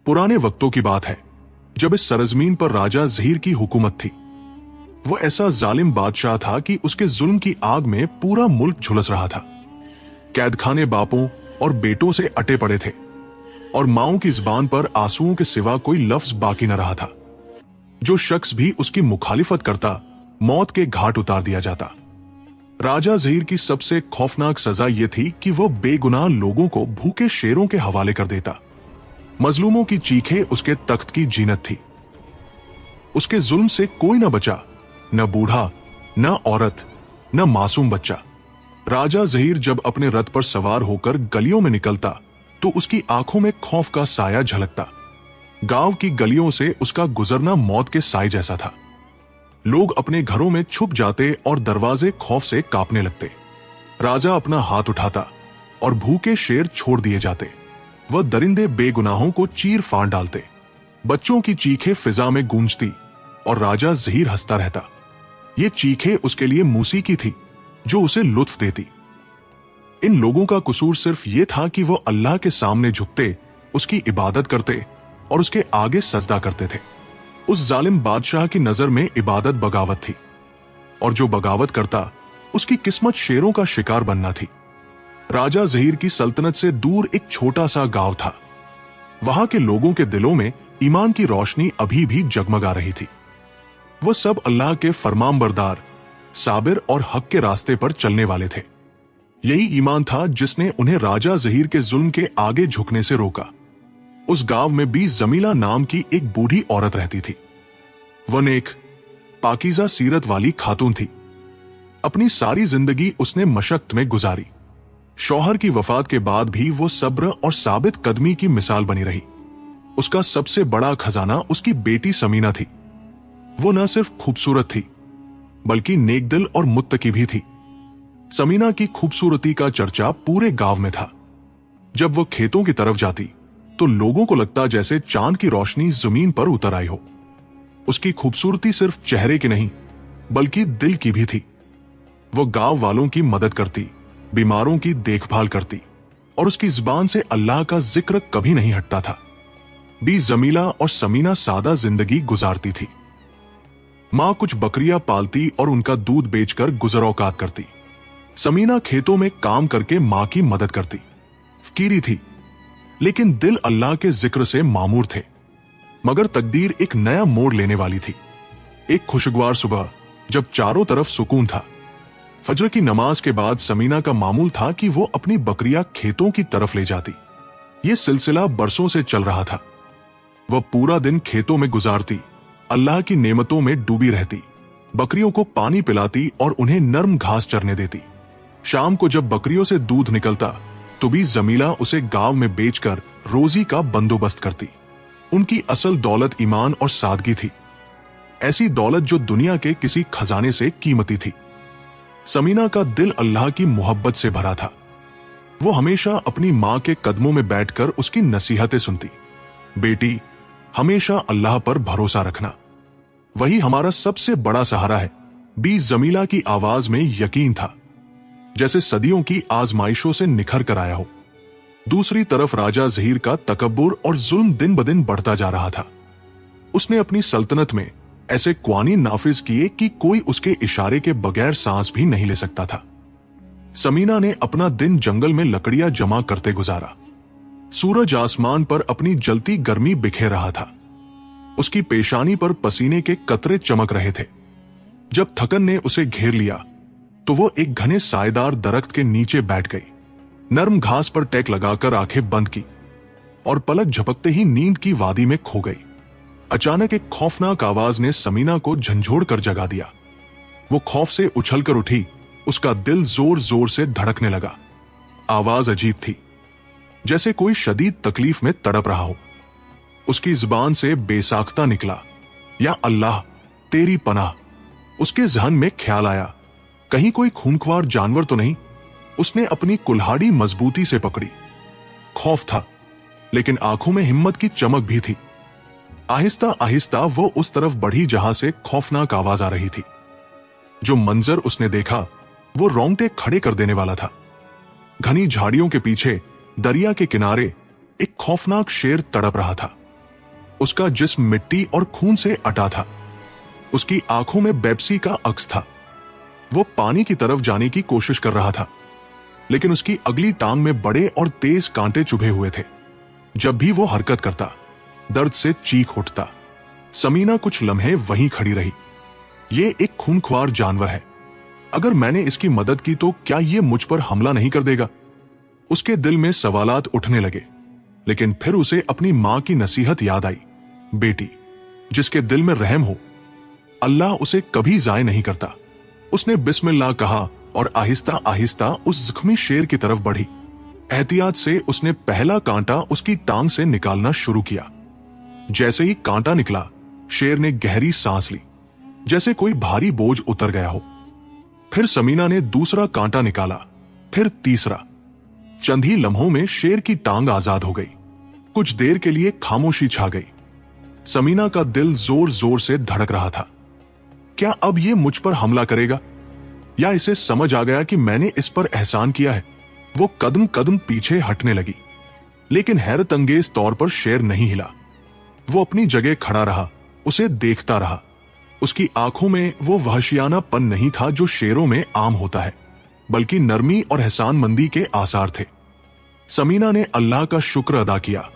पुराने वक्तों की बात है, जब इस सरजमीन पर राजा ज़हीर की हुकूमत थी। वो ऐसा जालिम बादशाह था कि उसके जुल्म की आग में पूरा मुल्क झुलस रहा था। कैदखाने बापों और बेटों से अटे पड़े थे और माओं की जुबान पर आंसुओं के सिवा कोई लफ्ज बाकी न रहा था। जो शख्स भी उसकी मुखालिफत करता, मौत के घाट उतार दिया जाता। राजा ज़हीर की सबसे खौफनाक सजा यह थी कि वह बेगुनाह लोगों को भूखे शेरों के हवाले कर देता। मजलूमों की चीखें उसके तख्त की जीनत थी। उसके जुल्म से कोई न बचा, न बूढ़ा, न औरत, न मासूम बच्चा। राजा ज़हीर जब अपने रथ पर सवार होकर गलियों में निकलता तो उसकी आंखों में खौफ का साया झलकता। गांव की गलियों से उसका गुजरना मौत के साए जैसा था। लोग अपने घरों में छुप जाते और दरवाजे खौफ से कांपने लगते। राजा अपना हाथ उठाता और भूखे शेर छोड़ दिए जाते। वह दरिंदे बेगुनाहों को चीर फाड़ डालते। बच्चों की चीखें फिजा में गूंजती और राजा ज़हीर हंसता रहता। ये चीखें उसके लिए मौसीकी थी जो उसे लुत्फ देती। इन लोगों का कसूर सिर्फ ये था कि वो अल्लाह के सामने झुकते, उसकी इबादत करते और उसके आगे सजदा करते थे। उस जालिम बादशाह की नजर में इबादत बगावत थी और जो बगावत करता उसकी किस्मत शेरों का शिकार बनना थी। राजा ज़हीर की सल्तनत से दूर एक छोटा सा गांव था। वहां के लोगों के दिलों में ईमान की रोशनी अभी भी जगमगा रही थी। वो सब अल्लाह के फरमानबरदार, साबिर और हक के रास्ते पर चलने वाले थे। यही ईमान था जिसने उन्हें राजा ज़हीर के जुल्म के आगे झुकने से रोका। उस गांव में भी जमीला नाम की एक बूढ़ी औरत रहती थी। वह नेक, पाकीज़ा सीरत वाली खातून थी। अपनी सारी जिंदगी उसने मशक्कत में गुजारी। शौहर की वफात के बाद भी वो सब्र और साबित कदमी की मिसाल बनी रही। उसका सबसे बड़ा खजाना उसकी बेटी समीना थी। वो न सिर्फ खूबसूरत थी बल्कि नेकदिल और मुत्तकी भी थी। समीना की खूबसूरती का चर्चा पूरे गांव में था। जब वो खेतों की तरफ जाती तो लोगों को लगता जैसे चांद की रोशनी जमीन पर उतर आई हो। उसकी खूबसूरती सिर्फ चेहरे की नहीं बल्कि दिल की भी थी। वो गांव वालों की मदद करती, बीमारों की देखभाल करती और उसकी जुबान से अल्लाह का जिक्र कभी नहीं हटता था। भी जमीला और समीना सादा जिंदगी गुजारती थी। मां कुछ बकरियां पालती और उनका दूध बेचकर गुजर औकात करती। समीना खेतों में काम करके मां की मदद करती। फकीरी थी लेकिन दिल अल्लाह के जिक्र से मामूर थे। मगर तकदीर एक नया मोड़ लेने वाली थी। एक खुशगवार सुबह जब चारों तरफ सुकून था, फजर की नमाज के बाद समीना का मामूल था कि वो अपनी बकरियां खेतों की तरफ ले जाती। ये सिलसिला बरसों से चल रहा था। वह पूरा दिन खेतों में गुजारती, अल्लाह की नेमतों में डूबी रहती, बकरियों को पानी पिलाती और उन्हें नर्म घास चरने देती। शाम को जब बकरियों से दूध निकलता तो भी जमीला उसे गांव में बेचकर रोजी का बंदोबस्त करती। उनकी असल दौलत ईमान और सादगी थी, ऐसी दौलत जो दुनिया के किसी खजाने से कीमती थी। समीना का दिल अल्लाह की मोहब्बत से भरा था। वो हमेशा अपनी मां के कदमों में बैठकर उसकी नसीहतें सुनती। बेटी, हमेशा अल्लाह पर भरोसा रखना, वही हमारा सबसे बड़ा सहारा है। बी जमीला की आवाज में यकीन था, जैसे सदियों की आजमाइशों से निखर कर आया हो। दूसरी तरफ राजा ज़हीर का तकब्बुर और जुल्म दिन ब दिन बढ़ता जा रहा था। उसने अपनी सल्तनत में ऐसे क़वानीन नाफिज किए कि कोई उसके इशारे के बगैर सांस भी नहीं ले सकता था। समीना ने अपना दिन जंगल में लकड़ियां जमा करते गुजारा। सूरज आसमान पर अपनी जलती गर्मी बिखेर रहा था। उसकी पेशानी पर पसीने के कतरे चमक रहे थे। जब थकन ने उसे घेर लिया तो वो एक घने सायेदार दरख्त के नीचे बैठ गई। नर्म घास पर टेक लगाकर आंखें बंद की और पलक झपकते ही नींद की वादी में खो गई। अचानक एक खौफनाक आवाज ने समीना को झंझोड़ कर जगा दिया। वो खौफ से उछलकर उठी। उसका दिल जोर जोर से धड़कने लगा। आवाज अजीब थी, जैसे कोई शदीद तकलीफ में तड़प रहा हो। उसकी जुबान से बेसाख्ता निकला, या अल्लाह तेरी पनाह। उसके जहन में ख्याल आया, कहीं कोई खूंखार जानवर तो नहीं। उसने अपनी कुल्हाड़ी मजबूती से पकड़ी। खौफ था लेकिन आंखों में हिम्मत की चमक भी थी। आहिस्ता आहिस्ता वो उस तरफ बढ़ी जहां से खौफनाक आवाज आ रही थी। जो मंजर उसने देखा वो रोंगटे खड़े कर देने वाला था। घनी झाड़ियों के पीछे दरिया के किनारे एक खौफनाक शेर तड़प रहा था। उसका जिस्म मिट्टी और खून से अटा था। उसकी आंखों में बेप्सी का अक्स था। वो पानी की तरफ जाने की कोशिश कर रहा था, लेकिन उसकी अगली टांग में बड़े और तेज कांटे चुभे हुए थे। जब भी वो हरकत करता, दर्द से चीख उठता। समीना कुछ लम्हे वहीं खड़ी रही। ये एक खूंखार जानवर है। अगर मैंने इसकी मदद की तो क्या ये मुझ पर हमला नहीं कर देगा? उसके दिल में सवालात उठने लगे, लेकिन फिर उसे अपनी मां की नसीहत याद आई। बेटी, जिसके दिल में रहम हो, अल्लाह उसे कभी जाय नहीं करता। उसने बिस्मिल्लाह कहा और आहिस्ता आहिस्ता उस जख्मी शेर की तरफ बढ़ी। एहतियात से उसने पहला कांटा उसकी टांग से निकालना शुरू किया। जैसे ही कांटा निकला, शेर ने गहरी सांस ली, जैसे कोई भारी बोझ उतर गया हो। फिर समीना ने दूसरा कांटा निकाला, फिर तीसरा। चंद ही लम्हों में शेर की टांग आजाद हो गई। कुछ देर के लिए खामोशी छा गई। समीना का दिल जोर जोर से धड़क रहा था। क्या अब ये मुझ पर हमला करेगा, या इसे समझ आ गया कि मैंने इस पर एहसान किया है? वो कदम कदम पीछे हटने लगी, लेकिन हैरत अंगेज तौर पर शेर नहीं हिला। वो अपनी जगह खड़ा रहा, उसे देखता रहा। उसकी आंखों में वो वहशियानापन नहीं था जो शेरों में आम होता है, बल्कि नरमी और एहसानमंदी के आसार थे। समीना ने अल्लाह का शुक्र अदा किया,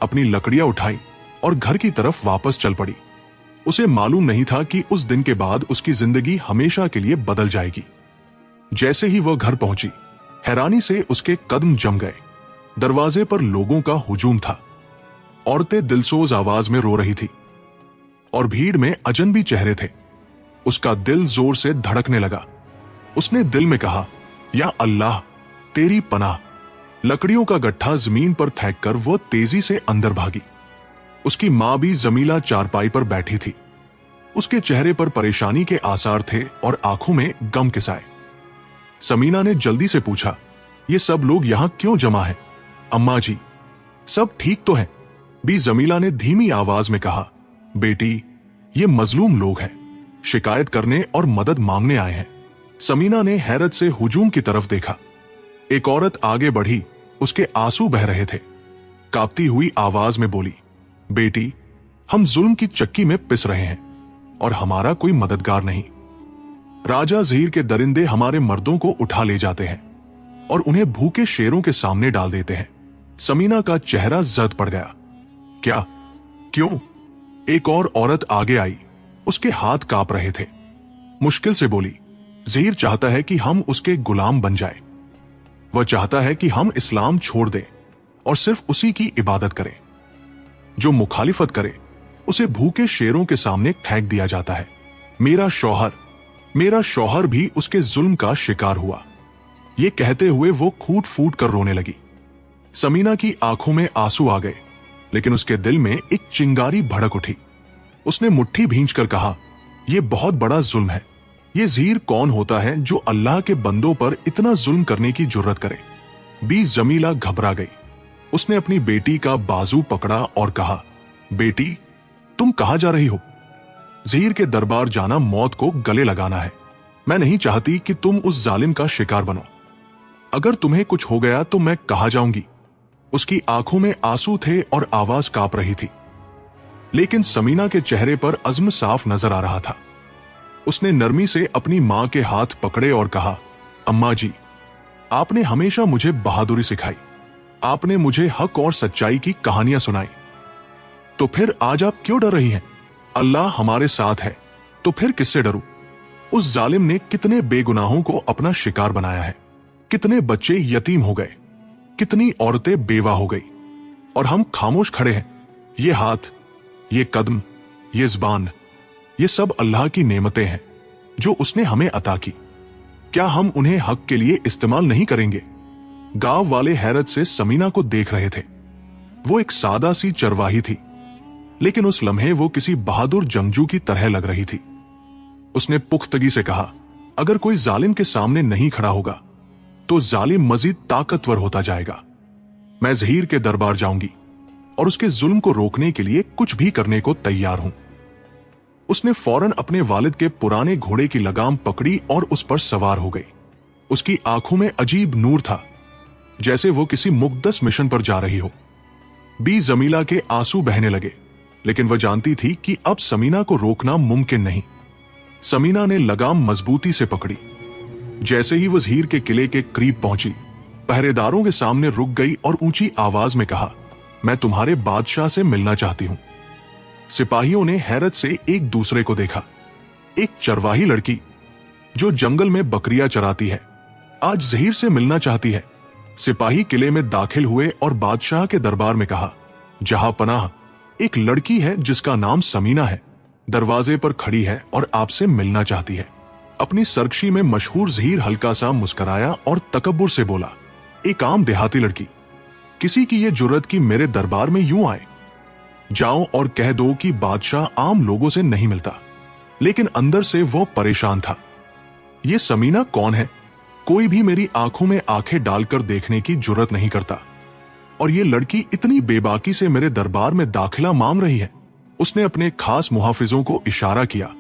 अपनी लकड़ियां उठाई और घर की तरफ वापस चल पड़ी। उसे मालूम नहीं था कि उस दिन के बाद उसकी जिंदगी हमेशा के लिए बदल जाएगी। जैसे ही वह घर पहुंची, हैरानी से उसके कदम जम गए। दरवाजे पर लोगों का हुजूम था। औरतें दिलसोज आवाज में रो रही थी और भीड़ में अजनबी चेहरे थे। उसका दिल जोर से धड़कने लगा। उसने दिल में कहा, या अल्लाह, तेरी पनाह। लकड़ियों का गट्ठा जमीन पर फेंककर वो तेजी से अंदर भागी। उसकी मां भी जमीला चारपाई पर बैठी थी। उसके चेहरे पर परेशानी के आसार थे और आंखों में गम के साए। समीना ने जल्दी से पूछा, ये सब लोग यहां क्यों जमा हैं? अम्मा जी, सब ठीक तो है? बी जमीला ने धीमी आवाज में कहा, बेटी, ये मजलूम लोग हैं, शिकायत करने और मदद मांगने आए हैं। समीना ने हैरत से हुजूम की तरफ देखा। एक औरत आगे बढ़ी, उसके आंसू बह रहे थे। कांपती हुई आवाज में बोली, बेटी, हम जुल्म की चक्की में पिस रहे हैं और हमारा कोई मददगार नहीं। राजा ज़हीर के दरिंदे हमारे मर्दों को उठा ले जाते हैं और उन्हें भूखे शेरों के सामने डाल देते हैं। समीना का चेहरा जद पड़ गया। क्या? क्यों? एक और औरत आगे आई, उसके हाथ कांप रहे थे। मुश्किल से बोली, ज़हीर चाहता है कि हम उसके गुलाम बन जाएं। वह चाहता है कि हम इस्लाम छोड़ दें और सिर्फ उसी की इबादत करें। जो मुखालिफत करे, उसे भूखे शेरों के सामने फेंक दिया जाता है। मेरा शौहर भी उसके जुल्म का शिकार हुआ। ये कहते हुए वो फूट फूट कर रोने लगी। समीना की आंखों में आंसू आ गए, लेकिन उसके दिल में एक चिंगारी भड़क उठी। उसने मुट्ठी भींचकर कहा, यह बहुत बड़ा जुल्म है। ये ज़हीर कौन होता है जो अल्लाह के बंदों पर इतना जुल्म करने की जुर्रत करे? बी जमीला घबरा गई। उसने अपनी बेटी का बाजू पकड़ा और कहा, बेटी, तुम कहां जा रही हो? ज़हीर के दरबार जाना मौत को गले लगाना है। मैं नहीं चाहती कि तुम उस जालिम का शिकार बनो। अगर तुम्हें कुछ हो गया तो मैं कहां जाऊंगी? उसकी आंखों में आंसू थे और आवाज कांप रही थी, लेकिन समीना के चेहरे पर अज़्म साफ नजर आ रहा था। उसने नरमी से अपनी मां के हाथ पकड़े और कहा, अम्मा जी, आपने हमेशा मुझे बहादुरी सिखाई। आपने मुझे हक और सच्चाई की कहानियां सुनाई। तो फिर आज आप क्यों डर रही हैं? अल्लाह हमारे साथ है, तो फिर किससे डरूं? उस जालिम ने कितने बेगुनाहों को अपना शिकार बनाया है। कितने बच्चे यतीम हो गए, कितनी औरतें बेवा हो गई, और हम खामोश खड़े हैं। ये हाथ, ये कदम, ये ज़बान, ये सब अल्लाह की नेमतें हैं जो उसने हमें अता की। क्या हम उन्हें हक के लिए इस्तेमाल नहीं करेंगे? गांव वाले हैरत से समीना को देख रहे थे। वो एक सादा सी चरवाही थी, लेकिन उस लम्हे वो किसी बहादुर जंगजू की तरह लग रही थी। उसने पुख्तगी से कहा, अगर कोई जालिम के सामने नहीं खड़ा होगा तो जालिम मजीद ताकतवर होता जाएगा। मैं ज़हीर के दरबार जाऊंगी और उसके जुल्म को रोकने के लिए कुछ भी करने को तैयार हूं। उसने फौरन अपने वालिद के पुराने घोड़े की लगाम पकड़ी और उस पर सवार हो गई। उसकी आंखों में अजीब नूर था, जैसे वो किसी मुकद्दस मिशन पर जा रही हो। बी जमीला के आंसू बहने लगे। लेकिन वह जानती थी कि अब समीना को रोकना मुमकिन नहीं। समीना ने लगाम मजबूती से पकड़ी। जैसे ही वह ज़हीर के किले के करीब पहुंची, पहरेदारों के सामने रुक गई और ऊंची आवाज में कहा, मैं तुम्हारे बादशाह से मिलना चाहती हूं। सिपाहियों ने हैरत से एक दूसरे को देखा। एक चरवाही लड़की जो जंगल में बकरियां चराती है, आज ज़हीर से मिलना चाहती है। सिपाही किले में दाखिल हुए और बादशाह के दरबार में कहा, जहां पनाह, एक लड़की है जिसका नाम समीना है, दरवाजे पर खड़ी है और आपसे मिलना चाहती है। अपनी सरकशी में मशहूर ज़हीर हल्का सा मुस्कुराया और तकब्बुर से बोला, एक आम देहाती लड़की, किसी की यह जुर्रत की मेरे दरबार में यूं आए। जाओ और कह दो कि बादशाह आम लोगों से नहीं मिलता। लेकिन अंदर से वो परेशान था। ये समीना कौन है? कोई भी मेरी आंखों में आंखें डालकर देखने की जुर्रत नहीं करता, और ये लड़की इतनी बेबाकी से मेरे दरबार में दाखिला मांग रही है। उसने अपने खास मुहाफिजों को इशारा किया,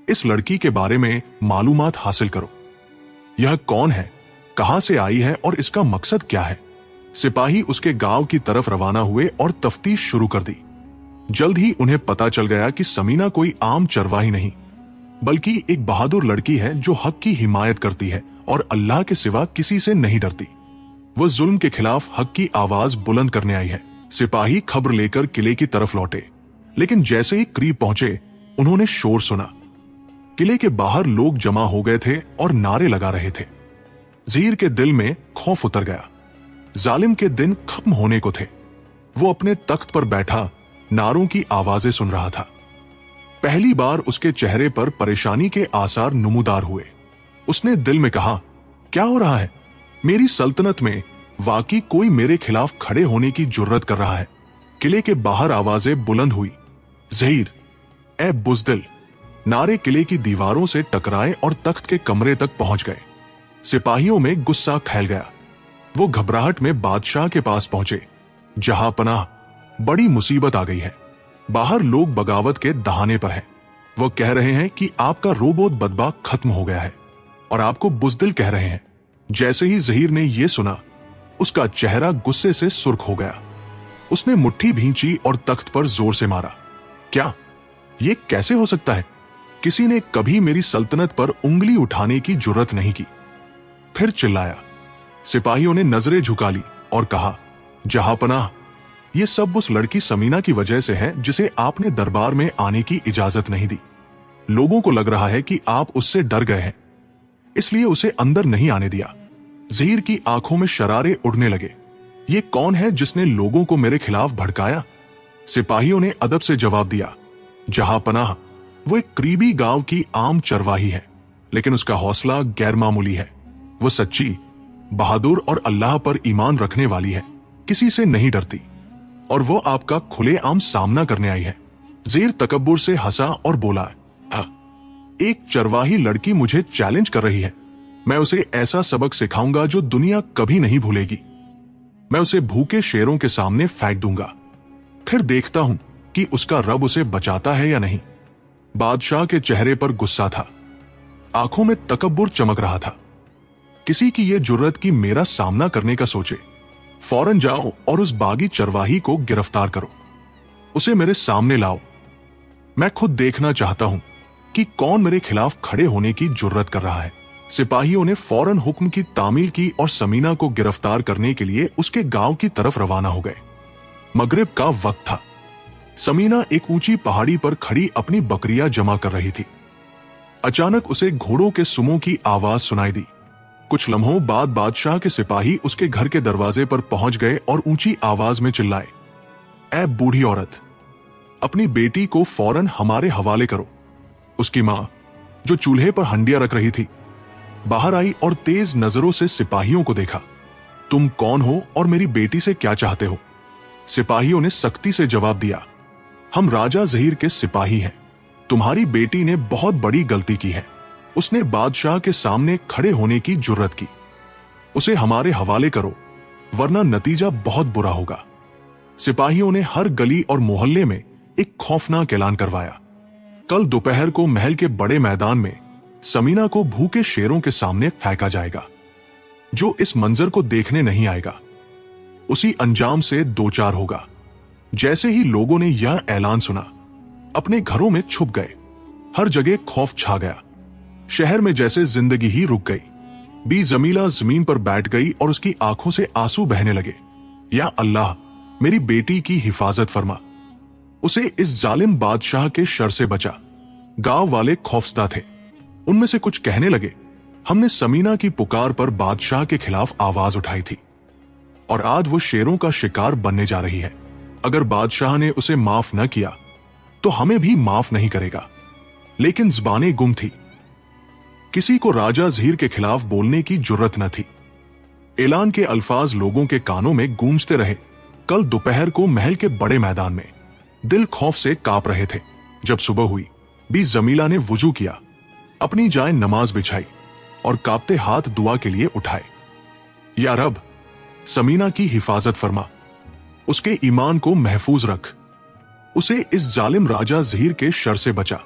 इस लड़की के बारे में मालूमात हासिल करो। यह कौन है, कहां से आई है और इसका मकसद क्या है? सिपाही उसके गांव की तरफ रवाना हुए और तफ्तीश शुरू कर दी। जल्द ही उन्हें पता चल गया कि समीना कोई आम चरवाही नहीं, बल्कि एक बहादुर लड़की है जो हक की हिमायत करती है और अल्लाह के सिवा किसी से नहीं डरती। वह जुल्म के खिलाफ हक की आवाज बुलंद करने आई है। सिपाही खबर लेकर किले की तरफ लौटे, लेकिन जैसे ही करीब पहुंचे, उन्होंने शोर सुना। किले के बाहर लोग जमा हो गए थे और नारे लगा रहे थे। ज़हीर के दिल में खौफ उतर गया। जालिम के दिन खत्म होने को थे। वो अपने तख्त पर बैठा नारों की आवाजें सुन रहा था। पहली बार उसके चेहरे पर परेशानी के आसार नुमुदार हुए। उसने दिल में कहा, क्या हो रहा है? मेरी सल्तनत में वाकई कोई मेरे खिलाफ खड़े होने की जुर्रत कर रहा है। किले के बाहर आवाजें बुलंद हुई, ज़हीर, ए बुज़दिल। नारे किले की दीवारों से टकराए और तख्त के कमरे तक पहुंच गए। सिपाहियों में गुस्सा फैल गया। वो घबराहट में बादशाह के पास पहुंचे। जहां पनाह, बड़ी मुसीबत आ गई है। बाहर लोग बगावत के दहाने पर हैं। वो कह रहे हैं कि आपका रोबोत बदबा खत्म हो गया है और आपको बुज़दिल कह रहे हैं। जैसे ही ज़हीर ने यह सुना, उसका चेहरा गुस्से से सुर्ख हो गया। उसने मुट्ठी भींची और तख्त पर जोर से मारा। क्या यह कैसे हो सकता है? किसी ने कभी मेरी सल्तनत पर उंगली उठाने की जुर्रत नहीं की। फिर चिल्लाया। सिपाहियों ने नजरें झुका ली और कहा, जहां पनाह, यह सब उस लड़की समीना की वजह से है जिसे आपने दरबार में आने की इजाजत नहीं दी। लोगों को लग रहा है कि आप उससे डर गए हैं, इसलिए उसे अंदर नहीं आने दिया। ज़हीर की आंखों में शरारे उड़ने लगे। ये कौन है जिसने लोगों को मेरे खिलाफ भड़काया? सिपाहियों ने अदब से जवाब दिया, जहां पनाह, वो एक करीबी गांव की आम चरवाही है, लेकिन उसका हौसला गैर मामूली है। वो सच्ची, बहादुर और अल्लाह पर ईमान रखने वाली है, किसी से नहीं डरती, और वो आपका खुलेआम सामना करने आई है। ज़हीर तकब्बुर से हंसा और बोला, एक चरवाही लड़की मुझे चैलेंज कर रही है। मैं उसे ऐसा सबक सिखाऊंगा जो दुनिया कभी नहीं भूलेगी। मैं उसे भूखे शेरों के सामने फेंक दूंगा, फिर देखता हूं कि उसका रब उसे बचाता है या नहीं। बादशाह के चेहरे पर गुस्सा था, आंखों में तकब्बुर चमक रहा था। किसी की यह जुर्रत कि मेरा सामना करने का सोचे। फौरन जाओ और उस बागी चरवाही को गिरफ्तार करो, उसे मेरे सामने लाओ। मैं खुद देखना चाहता हूं कि कौन मेरे खिलाफ खड़े होने की जुर्रत कर रहा है। सिपाहियों ने फौरन हुक्म की तामील की और समीना को गिरफ्तार करने के लिए उसके गांव की तरफ रवाना हो गए। मगरिब का वक्त था। समीना एक ऊंची पहाड़ी पर खड़ी अपनी बकरियां जमा कर रही थी। अचानक उसे घोड़ों के सुमों की आवाज सुनाई दी। कुछ लम्हों बाद बादशाह के सिपाही उसके घर के दरवाजे पर पहुंच गए और ऊंची आवाज में चिल्लाए, ऐ बूढ़ी औरत, अपनी बेटी को फौरन हमारे हवाले करो। उसकी मां, जो चूल्हे पर हंडिया रख रही थी, बाहर आई और तेज नजरों से सिपाहियों को देखा। तुम कौन हो और मेरी बेटी से क्या चाहते हो? सिपाहियों ने सख्ती से जवाब दिया, हम राजा ज़हीर के सिपाही हैं। तुम्हारी बेटी ने बहुत बड़ी गलती की है। उसने बादशाह के सामने खड़े होने की जुर्रत की। उसे हमारे हवाले करो, वरना नतीजा बहुत बुरा होगा। सिपाहियों ने हर गली और मोहल्ले में एक खौफनाक ऐलान करवाया। कल दोपहर को महल के बड़े मैदान में समीना को भूखे शेरों के सामने फेंका जाएगा। जो इस मंजर को देखने नहीं आएगा, उसी अंजाम से दो चार होगा। जैसे ही लोगों ने यह ऐलान सुना, अपने घरों में छुप गए। हर जगह खौफ छा गया। शहर में जैसे जिंदगी ही रुक गई। बी जमीला जमीन पर बैठ गई और उसकी आंखों से आंसू बहने लगे। या अल्लाह, मेरी बेटी की हिफाजत फरमा, उसे इस जालिम बादशाह के शर से बचा। गांव वाले खौफजदा थे। उनमें से कुछ कहने लगे, हमने समीना की पुकार पर बादशाह के खिलाफ आवाज उठाई थी और आज वो शेरों का शिकार बनने जा रही है। अगर बादशाह ने उसे माफ न किया तो हमें भी माफ नहीं करेगा। लेकिन ज़बानें गुम थी। किसी को राजा ज़हीर के खिलाफ बोलने की जुर्रत न थी। ऐलान के अल्फाज लोगों के कानों में गूंजते रहे। कल दोपहर को महल के बड़े मैदान में दिल खौफ से कांप रहे थे। जब सुबह हुई, बी जमीला ने वुजू किया, अपनी जाए नमाज बिछाई और कांपते हाथ दुआ के लिए उठाए। या रब, समीना की हिफाजत फरमा, उसके ईमान को महफूज रख, उसे इस जालिम राजा ज़हीर के शर से बचा।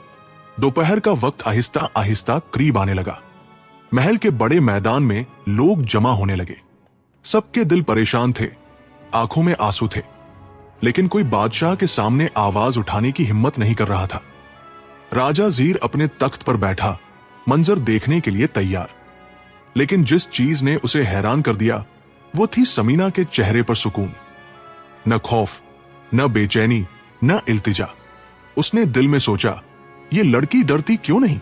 दोपहर का वक्त आहिस्ता आहिस्ता करीब आने लगा। महल के बड़े मैदान में लोग जमा होने लगे। सबके दिल परेशान थे, आंखों में आंसू थे, लेकिन कोई बादशाह के सामने आवाज उठाने की हिम्मत नहीं कर रहा था। राजा ज़हीर अपने तख्त पर बैठा, मंजर देखने के लिए तैयार। लेकिन जिस चीज ने उसे हैरान कर दिया वो थी समीना के चेहरे पर सुकून। न खौफ, न बेचैनी, न इल्तिजा। उसने दिल में सोचा, ये लड़की डरती क्यों नहीं?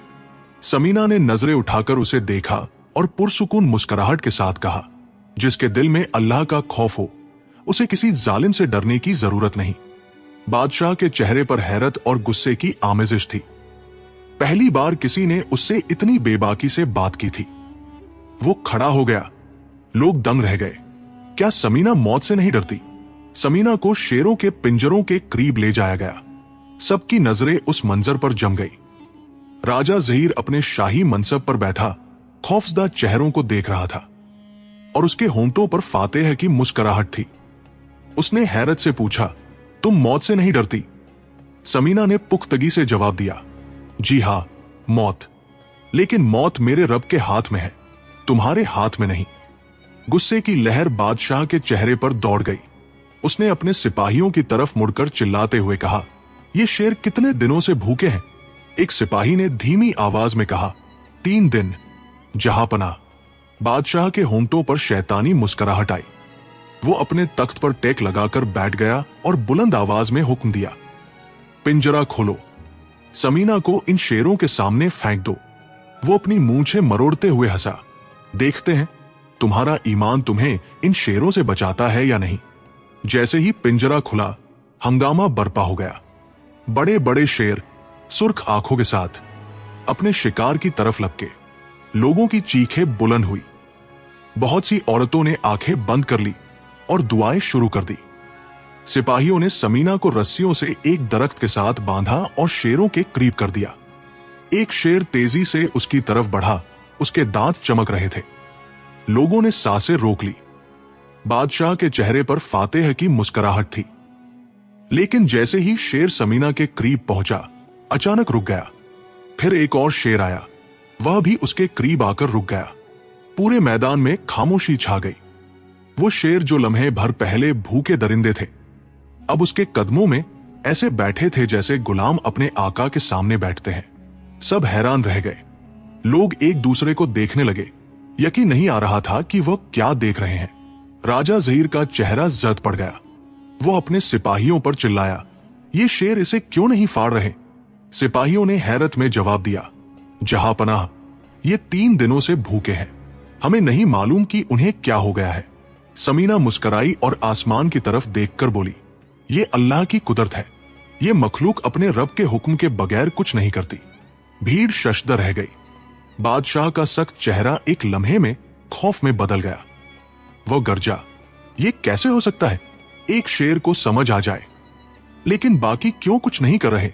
समीना ने नजरें उठाकर उसे देखा और पुरसुकून मुस्कुराहट के साथ कहा, जिसके दिल में अल्लाह का खौफ हो उसे किसी जालिम से डरने की जरूरत नहीं। बादशाह के चेहरे पर हैरत और गुस्से की आमेजिश थी। पहली बार किसी ने उससे इतनी बेबाकी से बात की थी। वो खड़ा हो गया। लोग दंग रह गए। क्या समीना मौत से नहीं डरती? समीना को शेरों के पिंजरों के करीब ले जाया गया। सबकी नजरें उस मंजर पर जम गई। राजा ज़हीर अपने शाही मनसब पर बैठा खौफजदा चेहरों को देख रहा था और उसके होंठों पर फातेह की मुस्कुराहट थी। उसने हैरत से पूछा, तुम मौत से नहीं डरती? समीना ने पुख्तगी से जवाब दिया, जी हां, मौत। लेकिन मौत मेरे रब के हाथ में है, तुम्हारे हाथ में नहीं। गुस्से की लहर बादशाह के चेहरे पर दौड़ गई। उसने अपने सिपाहियों की तरफ मुड़कर चिल्लाते हुए कहा, ये शेर कितने दिनों से भूखे हैं? एक सिपाही ने धीमी आवाज में कहा, 3 दिन जहांपनाह। बादशाह के होंठों पर शैतानी मुस्कुराहट आई। वो अपने तख्त पर टेक लगाकर बैठ गया और बुलंद आवाज में हुक्म दिया, पिंजरा खोलो, समीना को इन शेरों के सामने फेंक दो। वो अपनी मूंछें मरोड़ते हुए हंसा, देखते हैं तुम्हारा ईमान तुम्हें इन शेरों से बचाता है या नहीं। जैसे ही पिंजरा खुला, हंगामा बरपा हो गया। बड़े बड़े शेर सुर्ख आंखों के साथ अपने शिकार की तरफ लपके। लोगों की चीखें बुलंद हुई। बहुत सी औरतों ने आंखें बंद कर ली और दुआएं शुरू कर दी। सिपाहियों ने समीना को रस्सियों से एक दरख्त के साथ बांधा और शेरों के करीब कर दिया। एक शेर तेजी से उसकी तरफ बढ़ा, उसके दांत चमक रहे थे। लोगों ने सांसें रोक ली। बादशाह के चेहरे पर फातेह की मुस्कुराहट थी। लेकिन जैसे ही शेर समीना के करीब पहुंचा, अचानक रुक गया। फिर एक और शेर आया, वह भी उसके करीब आकर रुक गया। पूरे मैदान में खामोशी छा गई। वो शेर जो लम्हे भर पहले भूखे दरिंदे थे, अब उसके कदमों में ऐसे बैठे थे जैसे गुलाम अपने आका के सामने बैठते हैं। सब हैरान रह गए। लोग एक दूसरे को देखने लगे। यकीन नहीं आ रहा था कि वह क्या देख रहे हैं। राजा ज़हीर का चेहरा जद पड़ गया। वो अपने सिपाहियों पर चिल्लाया, ये शेर इसे क्यों नहीं फाड़ रहे? सिपाहियों ने हैरत में जवाब दिया, जहांपनाह, ये 3 दिनों से भूखे हैं, हमें नहीं मालूम कि उन्हें क्या हो गया है। समीना मुस्कुराई और आसमान की तरफ देखकर बोली, ये अल्लाह की कुदरत है, ये मखलूक अपने रब के हुक्म के बगैर कुछ नहीं करती। भीड़ शशदर रह गई। बादशाह का सख्त चेहरा एक लम्हे में खौफ में बदल गया। वो गरजा, ये कैसे हो सकता है? एक शेर को समझ आ जाए, लेकिन बाकी क्यों कुछ नहीं कर रहे?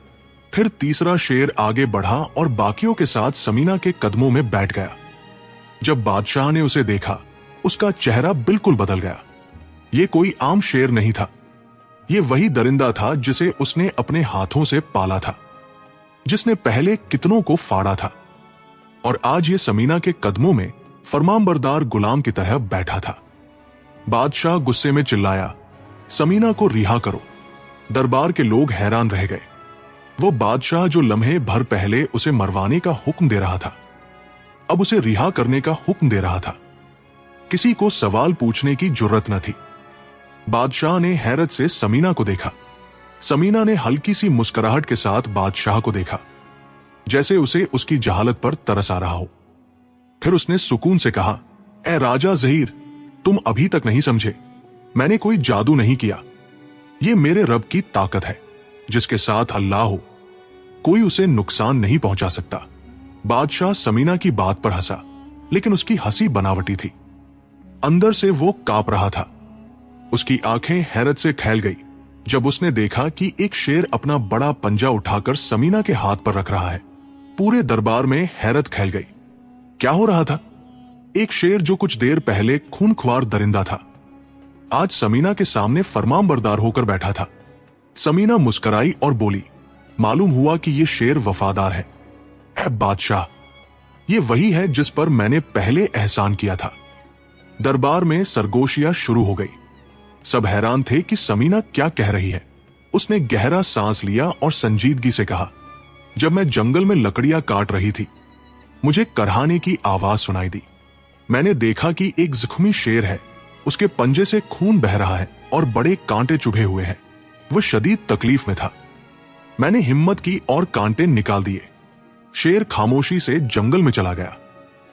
फिर तीसरा शेर आगे बढ़ा और बाकियों के साथ समीना के कदमों में बैठ गया। जब बादशाह ने उसे देखा, उसका चेहरा बिल्कुल बदल गया। ये कोई आम शेर नहीं था, ये वही दरिंदा था जिसे उसने अपने हाथों से पाला था, जिसने पहले कितनों को फाड़ा था, और आज ये समीना के कदमों में फरमानबरदार गुलाम की तरह बैठा था। बादशाह गुस्से में चिल्लाया, समीना को रिहा करो। दरबार के लोग हैरान रह गए। वो बादशाह जो लम्हे भर पहले उसे मरवाने का हुक्म दे रहा था, अब उसे रिहा करने का हुक्म दे रहा था। किसी को सवाल पूछने की जुर्रत न थी। बादशाह ने हैरत से समीना को देखा। समीना ने हल्की सी मुस्कुराहट के साथ बादशाह को देखा, जैसे उसे उसकी जहालत पर तरस आ रहा हो। फिर उसने सुकून से कहा, ए राजा ज़हीर, तुम अभी तक नहीं समझे। मैंने कोई जादू नहीं किया। ये मेरे रब की ताकत है, जिसके साथ अल्लाह हो, कोई उसे नुकसान नहीं पहुंचा सकता। बादशाह समीना की बात पर हंसा, लेकिन उसकी हंसी बनावटी थी। अंदर से वो कांप रहा था। उसकी आंखें हैरत से फैल गई जब उसने देखा कि एक शेर अपना बड़ा पंजा उठाकर समीना के हाथ पर रख रहा है। पूरे दरबार में हैरत फैल गई। क्या हो रहा था? एक शेर जो कुछ देर पहले खूनख्वार दरिंदा था, आज समीना के सामने फरमानबरदार होकर बैठा था। समीना मुस्कुराई और बोली, मालूम हुआ कि ये शेर वफादार है। ऐ बादशाह, ये वही है जिस पर मैंने पहले एहसान किया था। दरबार में सरगोशियां शुरू हो गई। सब हैरान थे कि समीना क्या कह रही है। उसने गहरा सांस लिया और संजीदगी से कहा, जब मैं जंगल में लकड़ियां काट रही थी, मुझे करहाने की आवाज सुनाई दी। मैंने देखा कि एक जख्मी शेर है, उसके पंजे से खून बह रहा है और बड़े कांटे चुभे हुए हैं। वह शदीद तकलीफ में था। मैंने हिम्मत की और कांटे निकाल दिए। शेर खामोशी से जंगल में चला गया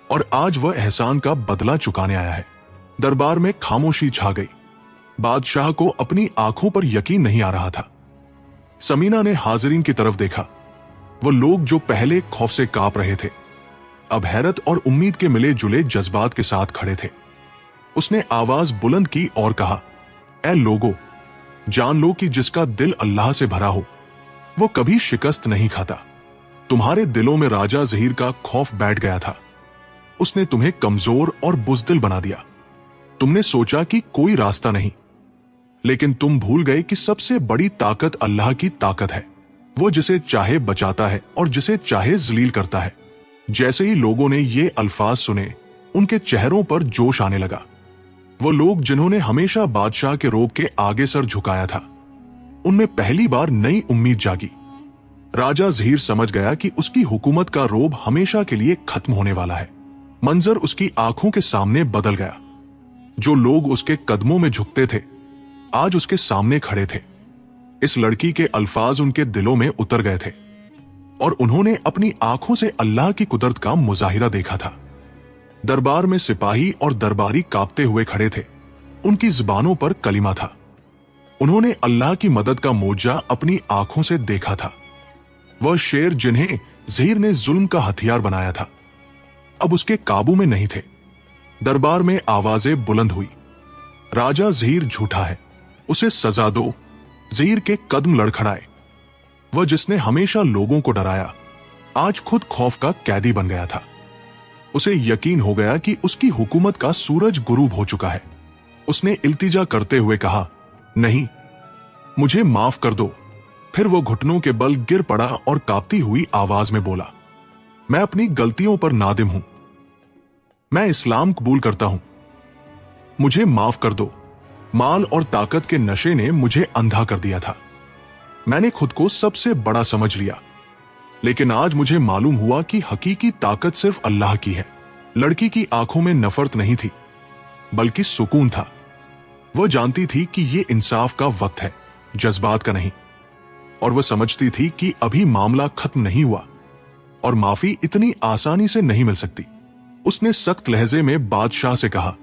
और आज वह एहसान का बदला चुकाने आया है। दरबार में खामोशी छा गई। बादशाह को अपनी आंखों पर यकीन नहीं आ रहा था। समीना ने हाजिरीन की तरफ देखा। वो लोग जो पहले खौफ से कांप रहे थे, अब हैरत और उम्मीद के मिले जुले जज्बात के साथ खड़े थे। उसने आवाज बुलंद की और कहा, ऐ लोगो, जान लो कि जिसका दिल अल्लाह से भरा हो, वो कभी शिकस्त नहीं खाता। तुम्हारे दिलों में राजा ज़हीर का खौफ बैठ गया था। उसने तुम्हें कमजोर और बुज़दिल बना दिया। तुमने सोचा कि कोई रास्ता नहीं, लेकिन तुम भूल गए कि सबसे बड़ी ताकत अल्लाह की ताकत है। वो जिसे चाहे बचाता है और जिसे चाहे जलील करता है। जैसे ही लोगों ने ये अल्फाज सुने, उनके चेहरों पर जोश आने लगा। वो लोग जिन्होंने हमेशा बादशाह के रोब के आगे सर झुकाया था, उनमें पहली बार नई उम्मीद जागी। राजा ज़हीर समझ गया कि उसकी हुकूमत का रोब हमेशा के लिए खत्म होने वाला है। मंजर उसकी आंखों के सामने बदल गया। जो लोग उसके कदमों में झुकते थे, आज उसके सामने खड़े थे। इस लड़की के अल्फाज उनके दिलों में उतर गए थे और उन्होंने अपनी आंखों से अल्लाह की कुदरत का मुजाहिरा देखा था। दरबार में सिपाही और दरबारी कांपते हुए खड़े थे। उनकी जुबानों पर कलिमा था। उन्होंने अल्लाह की मदद का मोजा अपनी आंखों से देखा था। वह शेर जिन्हें ज़हीर ने जुल्म का हथियार बनाया था, अब उसके काबू में नहीं थे। दरबार में आवाजें बुलंद हुई, राजा ज़हीर झूठा है, उसे सजा दो। ज़हीर के कदम लड़खड़ाए। वह जिसने हमेशा लोगों को डराया, आज खुद खौफ का कैदी बन गया था। उसे यकीन हो गया कि उसकी हुकूमत का सूरज गुरूब हो चुका है। उसने इल्तिजा करते हुए कहा, नहीं, मुझे माफ कर दो। फिर वो घुटनों के बल गिर पड़ा और कांपती हुई आवाज में बोला, मैं अपनी गलतियों पर नादिम हूं। मैं इस्लाम कबूल करता हूं। मुझे माफ कर दो। माल और ताकत के नशे ने मुझे अंधा कर दिया था। मैंने खुद को सबसे बड़ा समझ लिया, लेकिन आज मुझे मालूम हुआ कि हकीकी ताकत सिर्फ अल्लाह की है। लड़की की आंखों में नफरत नहीं थी, बल्कि सुकून था। वह जानती थी कि यह इंसाफ का वक्त है, जज्बात का नहीं। और वह समझती थी कि अभी मामला खत्म नहीं हुआ और माफी इतनी आसानी से नहीं मिल सकती। उसने सख्त लहजे में बादशाह से कहा,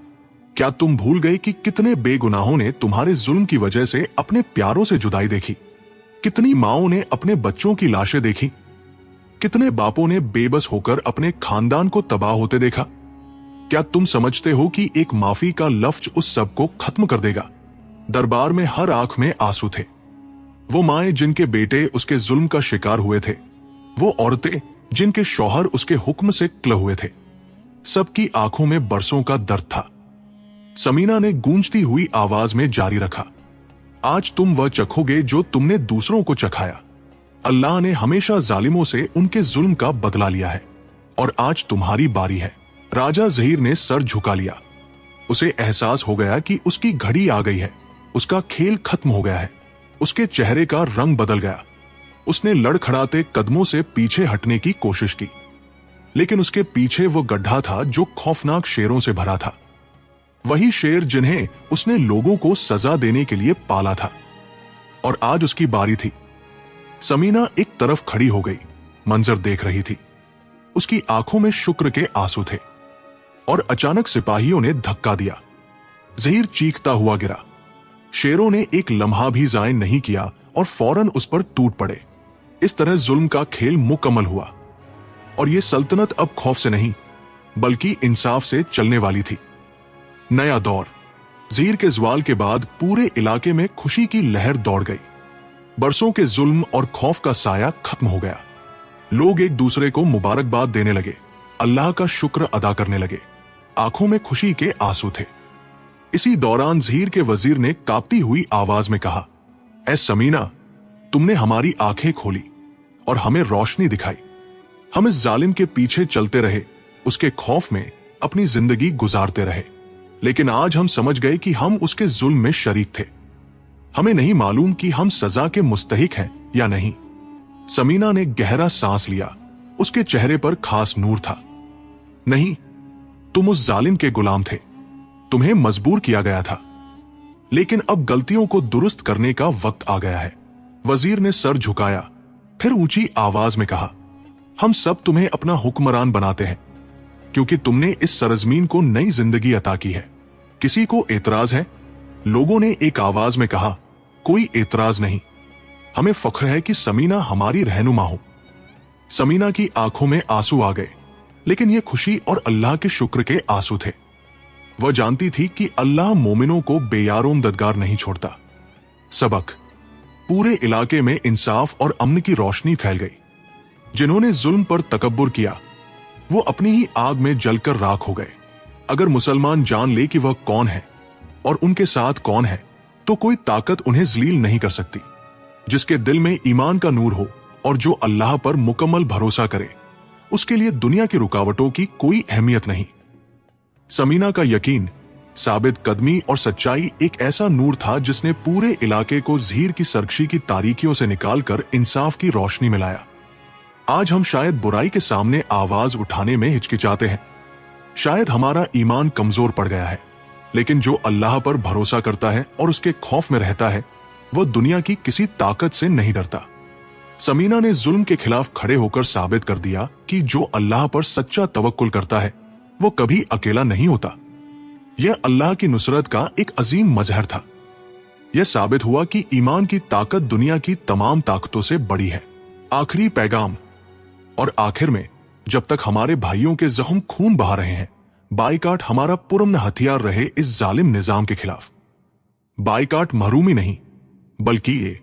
क्या तुम भूल गए कि कितने बेगुनाहों ने तुम्हारे जुल्म की वजह से अपने प्यारों से जुदाई देखी? कितनी माओं ने अपने बच्चों की लाशें देखी? कितने बापों ने बेबस होकर अपने खानदान को तबाह होते देखा? क्या तुम समझते हो कि एक माफी का लफ्ज उस सब को खत्म कर देगा? दरबार में हर आंख में आंसू थे। वो माएं जिनके बेटे उसके जुल्म का शिकार हुए थे, वो औरतें जिनके शौहर उसके हुक्म से क्ल हुए थे, सबकी आंखों में बरसों का दर्द था। समीना ने गूंजती हुई आवाज में जारी रखा, आज तुम वह चखोगे जो तुमने दूसरों को चखाया। अल्लाह ने हमेशा जालिमों से उनके जुल्म का बदला लिया है और आज तुम्हारी बारी है। राजा ज़हीर ने सर झुका लिया। उसे एहसास हो गया कि उसकी घड़ी आ गई है, उसका खेल खत्म हो गया है। उसके चेहरे का रंग बदल गया। उसने लड़खड़ाते कदमों से पीछे हटने की कोशिश की, लेकिन उसके पीछे वो गड्ढा था जो खौफनाक शेरों से भरा था। वही शेर जिन्हें उसने लोगों को सजा देने के लिए पाला था। और आज उसकी बारी थी। समीना एक तरफ खड़ी हो गई, मंजर देख रही थी। उसकी आंखों में शुक्र के आंसू थे। और अचानक सिपाहियों ने धक्का दिया। ज़हीर चीखता हुआ गिरा। शेरों ने एक लम्हा भी जाया नहीं किया और फौरन उस पर टूट पड़े। इस तरह जुल्म का खेल मुकम्मल हुआ और यह सल्तनत अब खौफ से नहीं बल्कि इंसाफ से चलने वाली थी। नया दौर। ज़हीर के ज़वाल के बाद पूरे इलाके में खुशी की लहर दौड़ गई। बरसों के जुल्म और खौफ का साया खत्म हो गया। लोग एक दूसरे को मुबारकबाद देने लगे, अल्लाह का शुक्र अदा करने लगे। आंखों में खुशी के आंसू थे। इसी दौरान ज़हीर के वजीर ने कांपती हुई आवाज में कहा, ऐ समीना, तुमने हमारी आंखें खोली और हमें रोशनी दिखाई। हम इस जालिम के पीछे चलते रहे, उसके खौफ में अपनी जिंदगी गुजारते रहे, लेकिन आज हम समझ गए कि हम उसके जुल्म में शरीक थे। हमें नहीं मालूम कि हम सजा के मुस्तहिक हैं या नहीं। समीना ने गहरा सांस लिया। उसके चेहरे पर खास नूर था। नहीं, तुम उस जालिम के गुलाम थे। तुम्हें मजबूर किया गया था, लेकिन अब गलतियों को दुरुस्त करने का वक्त आ गया है। वजीर ने सर झुकाया, फिर ऊंची आवाज में कहा, हम सब तुम्हें अपना हुक्मरान बनाते हैं, क्योंकि तुमने इस सरजमीन को नई जिंदगी अता की है। किसी को एतराज है? लोगों ने एक आवाज में कहा, कोई एतराज नहीं। हमें फख्र है कि समीना हमारी रहनुमा हो। समीना की आंखों में आंसू आ गए, लेकिन ये खुशी और अल्लाह के शुक्र के आंसू थे। वह जानती थी कि अल्लाह मोमिनों को बेयारो मददगार नहीं छोड़ता। सबक। पूरे इलाके में इंसाफ और अमन की रोशनी फैल गई। जिन्होंने जुल्म पर तकब्बुर किया, वो अपनी ही आग में जलकर राख हो गए। अगर मुसलमान जान ले कि वह कौन है और उनके साथ कौन है, तो कोई ताकत उन्हें जलील नहीं कर सकती। जिसके दिल में ईमान का नूर हो और जो अल्लाह पर मुकम्मल भरोसा करे, उसके लिए दुनिया की रुकावटों की कोई अहमियत नहीं। समीना का यकीन, साबित कदमी और सच्चाई एक ऐसा नूर था जिसने पूरे इलाके को ज़हीर की सरकशी की तारीकियों से निकालकर इंसाफ की रोशनी में लाया। आज हम शायद बुराई के सामने आवाज उठाने में हिचकिचाते हैं। शायद हमारा ईमान कमजोर पड़ गया है, लेकिन जो अल्लाह पर भरोसा करता है और उसके खौफ में रहता है, वह दुनिया की किसी ताकत से नहीं डरता। समीना ने जुल्म के खिलाफ खड़े होकर साबित कर दिया कि जो अल्लाह पर सच्चा तवक्कुल करता है, वो कभी अकेला नहीं होता। यह अल्लाह की नुसरत का एक अजीम मजहर था। यह साबित हुआ कि ईमान की ताकत दुनिया की तमाम ताकतों से बड़ी है। आखिरी पैगाम। और आखिर में, जब तक हमारे भाइयों के जख्म खून बहा रहे हैं, बाइकाट हमारा पुरअमन हथियार रहे इस जालिम निजाम के खिलाफ। बाइकाट महरूमी नहीं, बल्कि ये